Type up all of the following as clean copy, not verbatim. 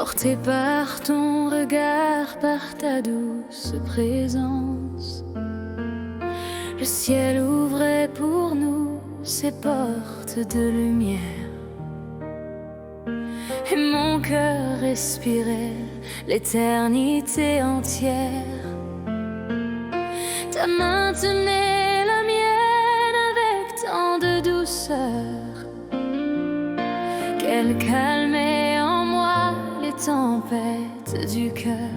porté par ton regard, par ta douce présence. Le ciel ouvrait pour nous ses portes de lumière, et mon cœur respirait l'éternité entière. Ta main tenait la mienne avec tant de douceur, qu'elle calmait en moi les tempêtes du cœur.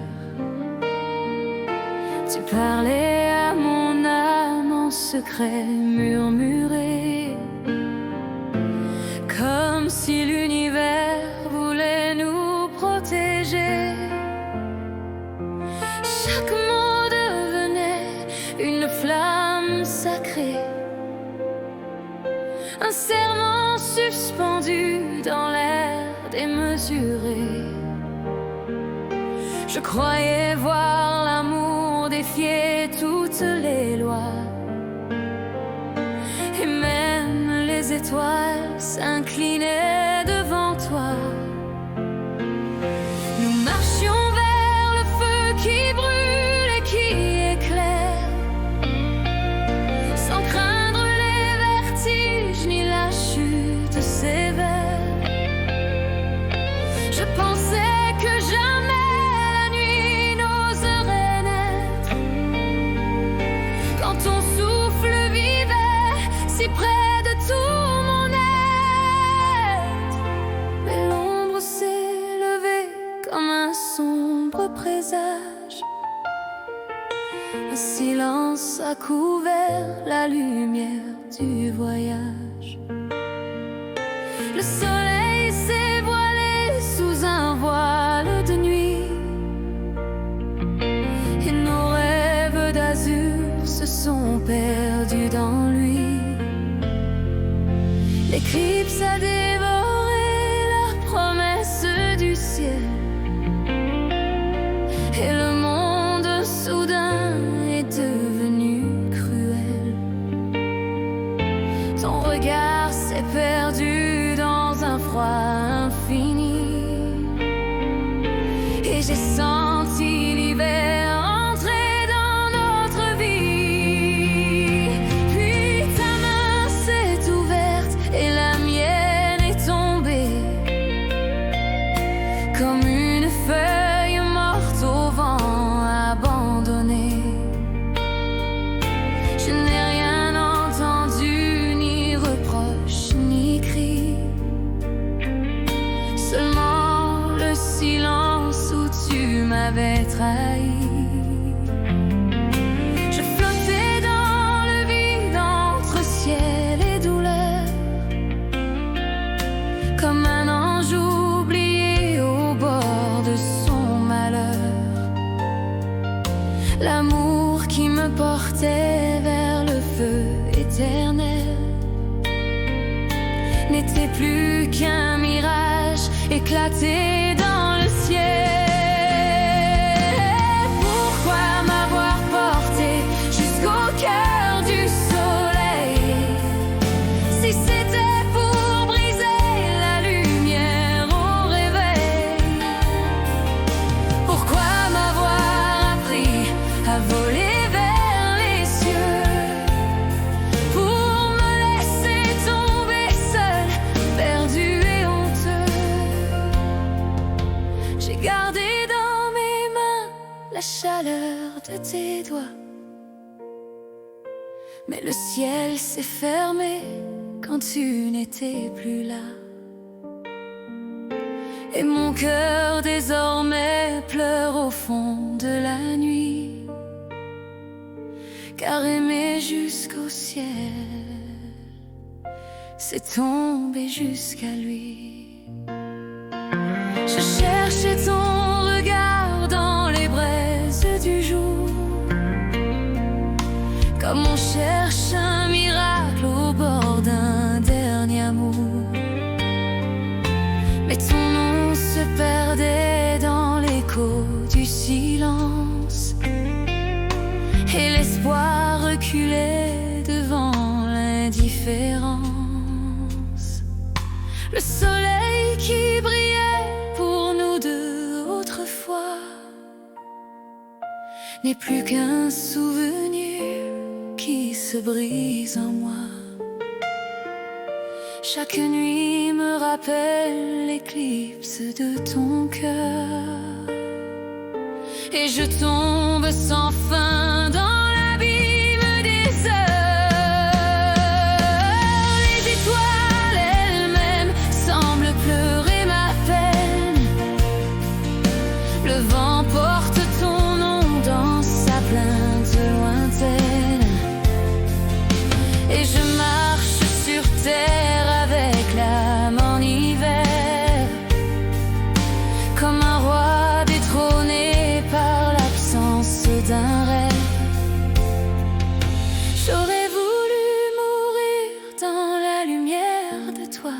Tu parlais à mon âme en secret murmuré, comme si l'univers voulait nous protéger. Chaque mot devenait une flamme sacrée, un serment suspendu dans l'air démesuré. Je croyais voir l'amour défier toutes les lois, et même les étoiles s'inclinaient devant toi. Nous marchions vers le feu qui brûle et qui éclaire, sans craindre les vertiges ni la chute sévère. Je pensais que jamais la nuit n'oserait naître, quand ton souffle vivait si près de tout mon être. Mais l'ombre s'est levée comme un sombre présage, un silence a couvert la lumière du voyage. Le soleil s'est voilé sous un voile de nuit, et nos rêves d'azur se sont perdus dans lui. L'éclipse a dévoré la promesse du ciel, et le monde soudain est devenu cruel. Ton regard s'est perdu dans un froid infini, et j'ai senti l'hiver entrer dans notre vie. Puis ta main s'est ouverte et la mienne est tombée, comme une feuille morte au vent abandonnée. Je n'ai rien entendu, ni reproche, ni cri, seulement le silence où tu m'avais trahi. Je flottais dans le vide entre ciel et douleur, comme un ange oublié au bord de son malheur. L'amour qui me portait vers le feu éternel n'était plus qu'un mirage éclaté dans le ciel. Pourquoi m'avoir porté jusqu'au cœur du soleil, si c'était pour briser la lumière au réveil? Pourquoi m'avoir appris à voler vers les cieux, pour me laisser tomber seul, perdu et honteux? J'ai gardé dans mes mains la chaleur de tes doigts, mais le ciel s'est fermé quand tu n'étais plus là. Et mon cœur désormais pleure au fond de la nuit, car aimer jusqu'au ciel, c'est tomber jusqu'à lui. Je cherchais ton regard dans les braises du jour, comme on cherche un miracle au bord d'un dernier amour. Mais ton nom se perdait dans l'écho du silence, et l'espoir reculait devant l'indifférence. Le soleil qui brillait pour nous deux n'est plus qu'un souvenir qui se brise en moi. Chaque nuit me rappelle l'éclipse de ton cœur, et je tombe sans fin dans l'abîme des heures. Les étoiles elles-mêmes semblent pleurer ma peine. Le vent porte ton nom dans sa plainte lointaine, et je marche sur terre avec l'âme en hiver, comme un roi détrôné par l'absence d'un rêve. J'aurais voulu mourir dans la lumière de toi,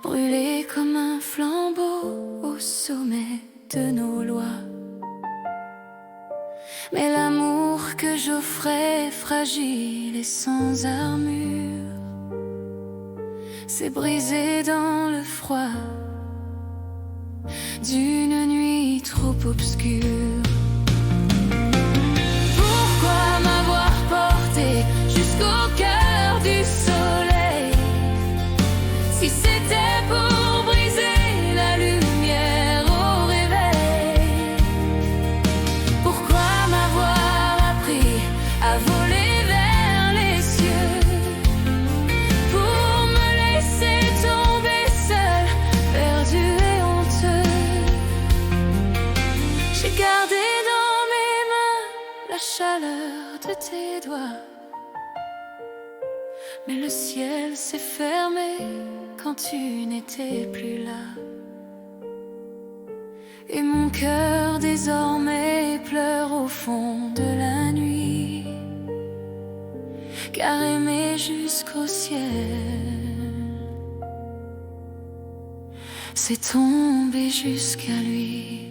brûler comme un flambeau au sommet de nos lois. Mais l'amour que j'offrais, fragile et sans armure, s'est brisé dans le froid d'une nuit trop obscure. Pourquoi m'avoir porté jusqu'au cœur du soleil, si c'était pour briser la lumière au réveil? Pourquoi m'avoir appris à voler vers les cieux, pour me laisser tomber seul, perdu et honteux? J'ai gardé dans mes mains la chaleur de tes doigts, mais le ciel s'est fermé quand tu n'étais plus là. Et mon cœur désormais pleure au fond de la nuit, car aimer jusqu'au ciel, c'est tomber jusqu'à lui.